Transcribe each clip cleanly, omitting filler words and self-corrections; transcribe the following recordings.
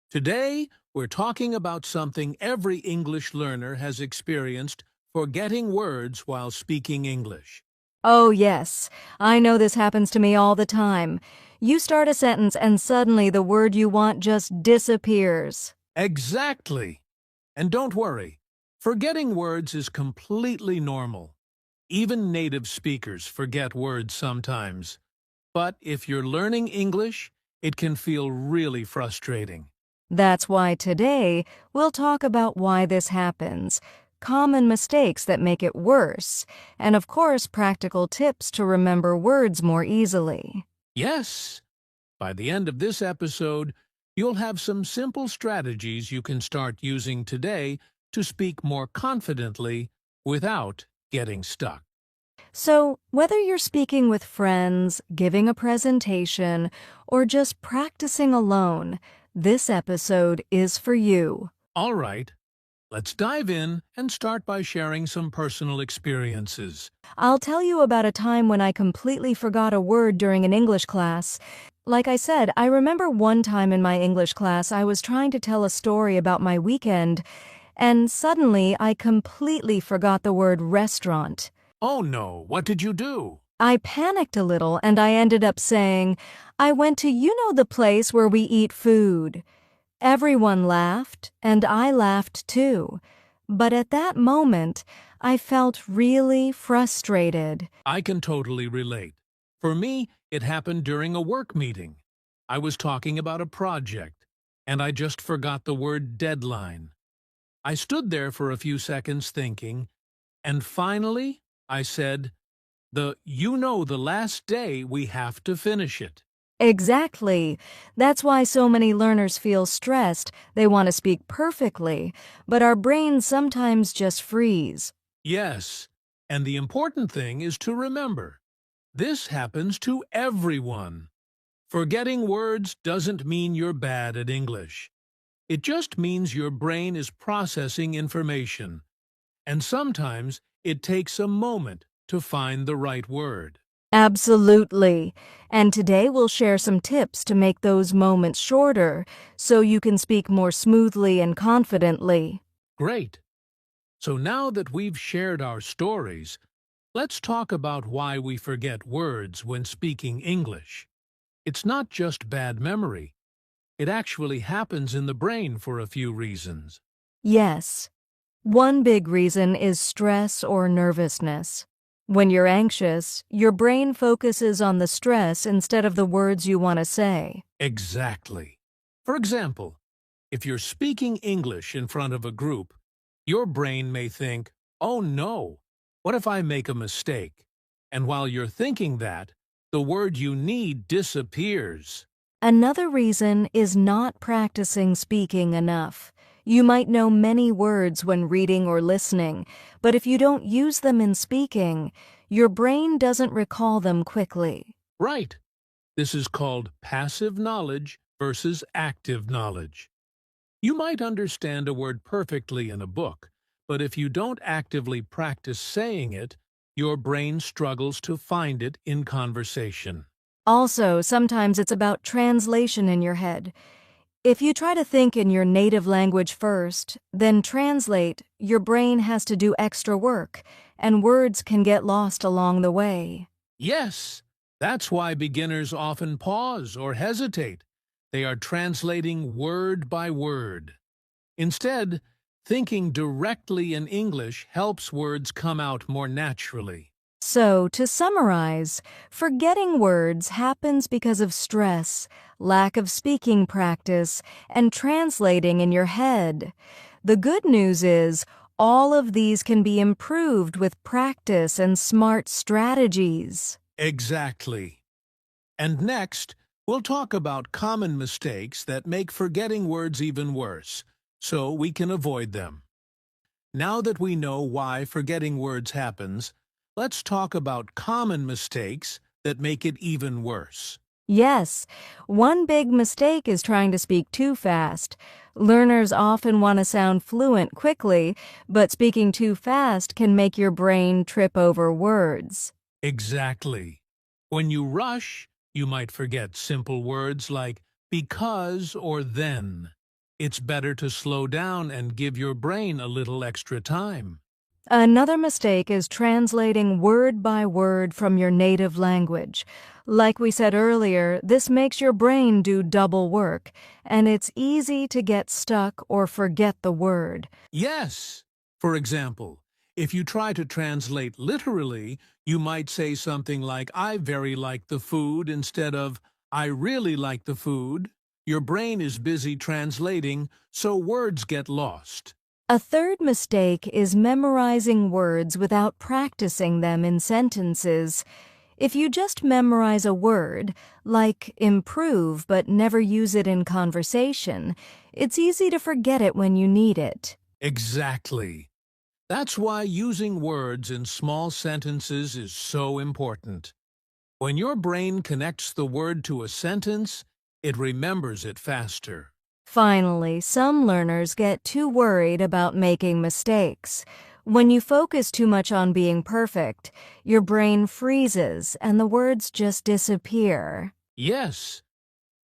Today, we're talking about something every English learner has experienced: forgetting words while speaking English. Oh, yes. I know this happens to me all the time. You start a sentence and suddenly the word you want just disappears. Exactly. And don't worry, forgetting words is completely normal. Even native speakers forget words sometimes. But if you're learning English, it can feel really frustrating. That's why today we'll talk about why this happens, common mistakes that make it worse, and of course, practical tips to remember words more easily. Yes, by the end of this episode, you'll have some simple strategies you can start using today to speak more confidently without getting stuck. So, whether you're speaking with friends, giving a presentation, or just practicing alone, this episode is for you. All right, let's dive in and start by sharing some personal experiences. I'll tell you about a time when I completely forgot a word during an English class. Like I said, I remember one time in my English class I was trying to tell a story about my weekend, and suddenly I completely forgot the word restaurant. Oh no, what did you do? I panicked a little and I ended up saying, I went to the place where we eat food. Everyone laughed, and I laughed too. But at that moment, I felt really frustrated. I can totally relate. For me, it happened during a work meeting. I was talking about a project, and I just forgot the word deadline. I stood there for a few seconds thinking, and finally, I said, the last day we have to finish it. Exactly. That's why so many learners feel stressed. They want to speak perfectly, but our brains sometimes just freeze. Yes, and the important thing is to remember, this happens to everyone. Forgetting words doesn't mean you're bad at English. It just means your brain is processing information, and sometimes it takes a moment to find the right word. Absolutely. And today we'll share some tips to make those moments shorter so you can speak more smoothly and confidently. Great! So now that we've shared our stories, let's talk about why we forget words when speaking English. It's not just bad memory. It actually happens in the brain for a few reasons. Yes. One big reason is stress or nervousness. When you're anxious, your brain focuses on the stress instead of the words you want to say. Exactly. For example, if you're speaking English in front of a group, your brain may think, oh no, what if I make a mistake? And while you're thinking that, the word you need disappears. Another reason is not practicing speaking enough. You might know many words when reading or listening, but if you don't use them in speaking, your brain doesn't recall them quickly. Right. This is called passive knowledge versus active knowledge. You might understand a word perfectly in a book, but if you don't actively practice saying it, your brain struggles to find it in conversation. Also, sometimes it's about translation in your head. If you try to think in your native language first, then translate, your brain has to do extra work, and words can get lost along the way. Yes, that's why beginners often pause or hesitate. They are translating word by word. Instead, thinking directly in English helps words come out more naturally. So, to summarize, forgetting words happens because of stress, lack of speaking practice, and translating in your head. The good news is, all of these can be improved with practice and smart strategies. Exactly. And next, we'll talk about common mistakes that make forgetting words even worse, so we can avoid them. Now that we know why forgetting words happens, let's talk about common mistakes that make it even worse. Yes, one big mistake is trying to speak too fast. Learners often want to sound fluent quickly, but speaking too fast can make your brain trip over words. Exactly. When you rush, you might forget simple words like because or then. It's better to slow down and give your brain a little extra time. Another mistake is translating word by word from your native language. Like we said earlier, this makes your brain do double work, and it's easy to get stuck or forget the word. Yes! For example, if you try to translate literally, you might say something like, I very like the food, instead of, I really like the food. Your brain is busy translating, so words get lost. A third mistake is memorizing words without practicing them in sentences. If you just memorize a word, like improve, but never use it in conversation, it's easy to forget it when you need it. Exactly. That's why using words in small sentences is so important. When your brain connects the word to a sentence, it remembers it faster. Finally, some learners get too worried about making mistakes. When you focus too much on being perfect, your brain freezes and the words just disappear. Yes.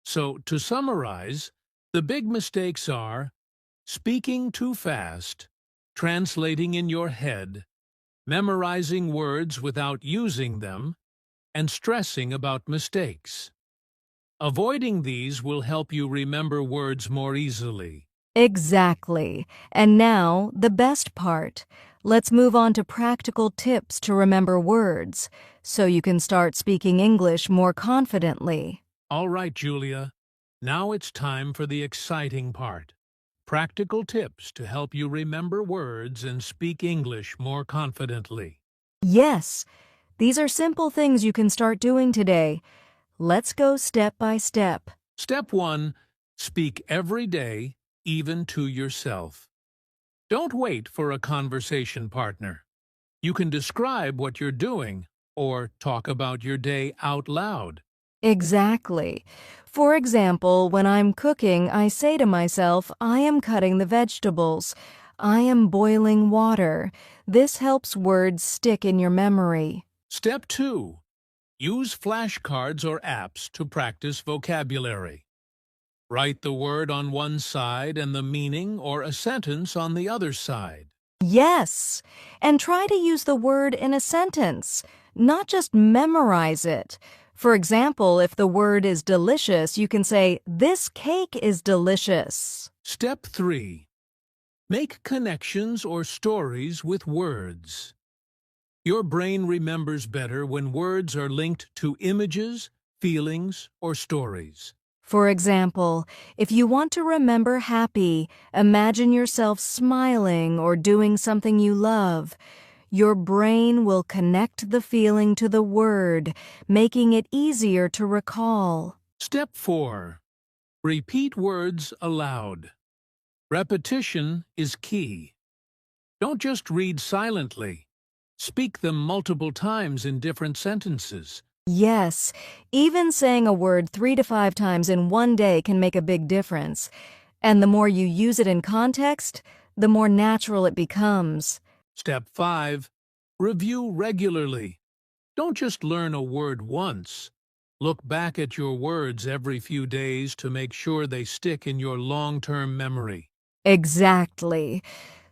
So, to summarize, the big mistakes are speaking too fast, translating in your head, memorizing words without using them, and stressing about mistakes. Avoiding these will help you remember words more easily. Exactly. And now, the best part. Let's move on to practical tips to remember words, so you can start speaking English more confidently. All right, Julia. Now it's time for the exciting part. Practical tips to help you remember words and speak English more confidently. Yes, these are simple things you can start doing today. Let's go step by step. Step 1. Speak every day, even to yourself. Don't wait for a conversation partner. You can describe what you're doing or talk about your day out loud. Exactly. For example, when I'm cooking, I say to myself, I am cutting the vegetables. I am boiling water. This helps words stick in your memory. Step 2. Use flashcards or apps to practice vocabulary. Write the word on one side and the meaning or a sentence on the other side. Yes, and try to use the word in a sentence, not just memorize it. For example, if the word is delicious, you can say, this cake is delicious. Step 3. Make connections or stories with words. Your brain remembers better when words are linked to images, feelings, or stories. For example, if you want to remember happy, imagine yourself smiling or doing something you love. Your brain will connect the feeling to the word, making it easier to recall. Step 4. Repeat words aloud. Repetition is key. Don't just read silently. Speak them multiple times in different sentences. Yes, even saying a word 3 to 5 times in one day can make a big difference. And the more you use it in context, the more natural it becomes. Step 5. Review regularly. Don't just learn a word once. Look back at your words every few days to make sure they stick in your long-term memory. Exactly.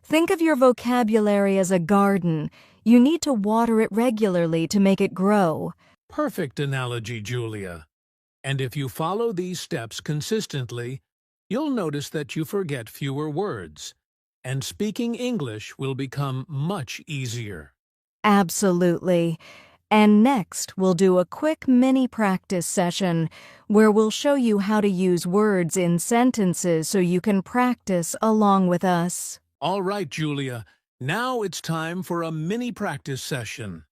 Think of your vocabulary as a garden. You need to water it regularly to make it grow. Perfect analogy, Julia. And if you follow these steps consistently, you'll notice that you forget fewer words, and speaking English will become much easier. Absolutely. And next, we'll do a quick mini practice session where we'll show you how to use words in sentences so you can practice along with us. All right, Julia, now it's time for a mini practice session.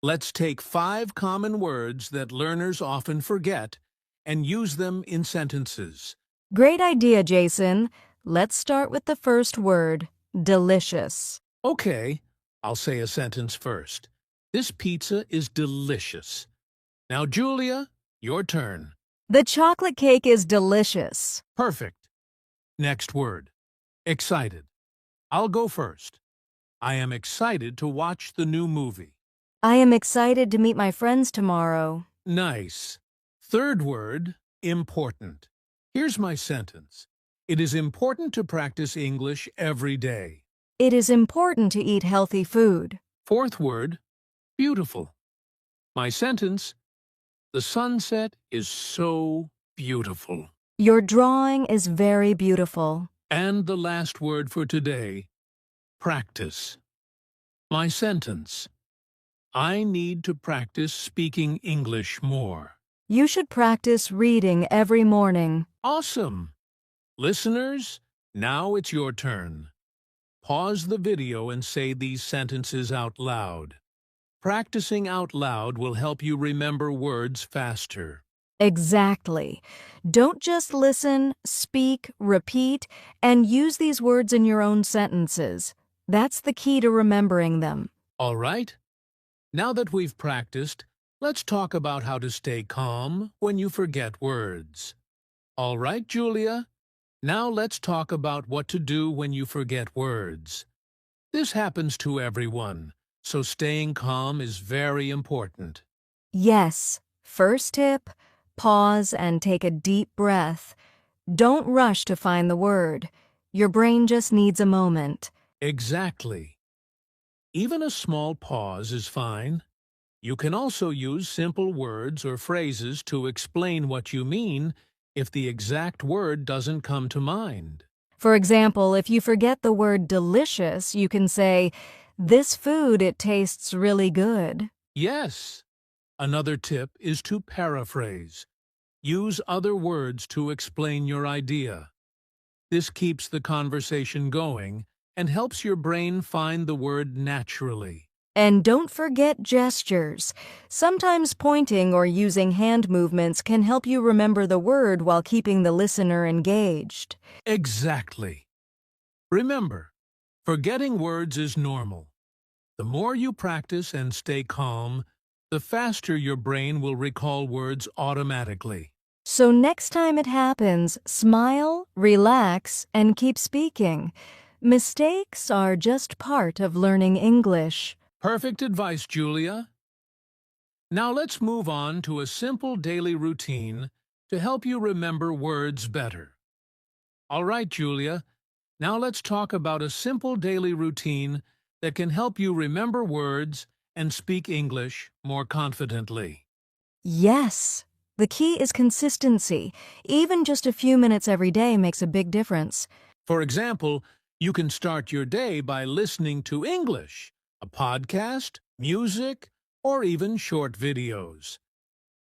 Let's take 5 common words that learners often forget and use them in sentences. Great idea, Jason. Let's start with the first word, delicious. Okay, I'll say a sentence first. This pizza is delicious. Now, Julia, your turn. The chocolate cake is delicious. Perfect. Next word. Excited. I'll go first. I am excited to watch the new movie. I am excited to meet my friends tomorrow. Nice. Third word. Important. Here's my sentence. It is important to practice English every day. It is important to eat healthy food. Fourth word, beautiful. My sentence, the sunset is so beautiful. Your drawing is very beautiful. And the last word for today, practice. My sentence, I need to practice speaking English more. You should practice reading every morning. Awesome! Listeners, now it's your turn. Pause the video and say these sentences out loud. Practicing out loud will help you remember words faster. Exactly. Don't just listen, speak, repeat, and use these words in your own sentences. That's the key to remembering them. All right? Now that we've practiced, let's talk about how to stay calm when you forget words. All right, Julia? Now let's talk about what to do when you forget words. This happens to everyone, so staying calm is very important. Yes. First tip, pause and take a deep breath. Don't rush to find the word. Your brain just needs a moment. Exactly. Even a small pause is fine. You can also use simple words or phrases to explain what you mean if the exact word doesn't come to mind. For example, if you forget the word delicious, you can say, "This food, it tastes really good." Yes. Another tip is to paraphrase. Use other words to explain your idea. This keeps the conversation going and helps your brain find the word naturally. And don't forget gestures. Sometimes pointing or using hand movements can help you remember the word while keeping the listener engaged. Exactly. Remember, forgetting words is normal. The more you practice and stay calm, the faster your brain will recall words automatically. So next time it happens, smile, relax, and keep speaking. Mistakes are just part of learning English. Perfect advice, Julia. Now let's move on to a simple daily routine to help you remember words better. All right, Julia, now let's talk about a simple daily routine that can help you remember words and speak English more confidently. Yes, the key is consistency. Even just a few minutes every day makes a big difference. For example, you can start your day by listening to English, a podcast, music, or even short videos.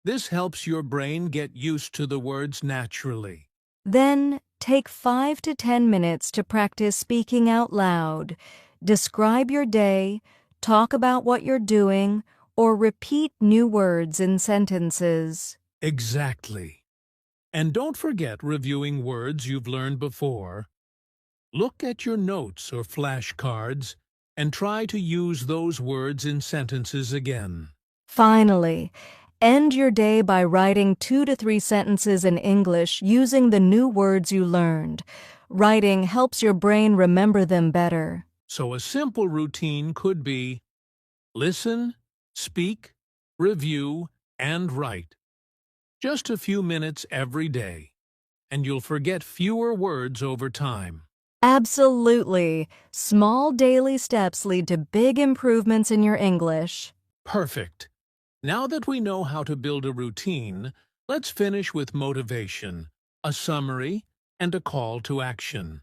This helps your brain get used to the words naturally. Then, take 5 to 10 minutes to practice speaking out loud. Describe your day, talk about what you're doing, or repeat new words in sentences. Exactly. And don't forget reviewing words you've learned before. Look at your notes or flashcards and try to use those words in sentences again. Finally, end your day by writing 2 to 3 sentences in English using the new words you learned. Writing helps your brain remember them better. So a simple routine could be listen, speak, review, and write. Just a few minutes every day, and you'll forget fewer words over time. Absolutely. Small daily steps lead to big improvements in your English. Perfect. Now that we know how to build a routine, let's finish with motivation, a summary, and a call to action.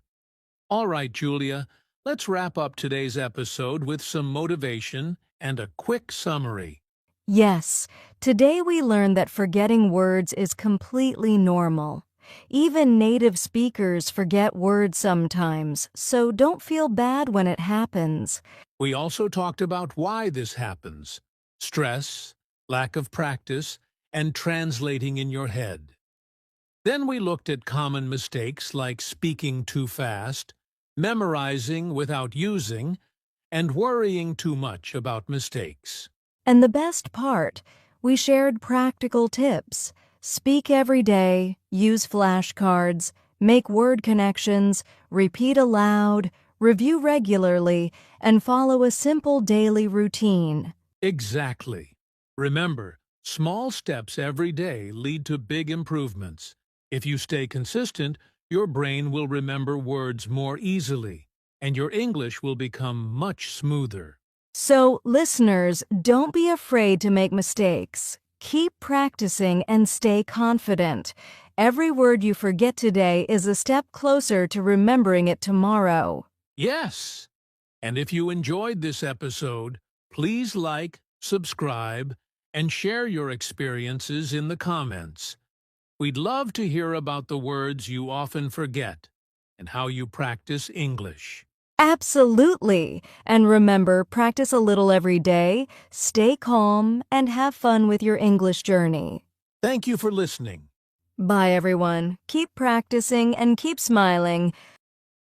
All right, Julia, let's wrap up today's episode with some motivation and a quick summary. Yes, today we learned that forgetting words is completely normal. Even native speakers forget words sometimes, so don't feel bad when it happens. We also talked about why this happens: stress, lack of practice, and translating in your head. Then we looked at common mistakes like speaking too fast, memorizing without using, and worrying too much about mistakes. And the best part, we shared practical tips. Speak every day, use flashcards, make word connections, repeat aloud, review regularly, and follow a simple daily routine. Exactly. Remember, small steps every day lead to big improvements. If you stay consistent, Your brain will remember words more easily, and your English will become much smoother. So, listeners, don't be afraid to make mistakes. Keep practicing and stay confident. Every word you forget today is a step closer to remembering it tomorrow. Yes! And if you enjoyed this episode, please like, subscribe, and share your experiences in the comments. We'd love to hear about the words you often forget and how you practice English. Absolutely. And remember, practice a little every day, stay calm, and have fun with your English journey. Thank you for listening. Bye, everyone. Keep practicing and keep smiling.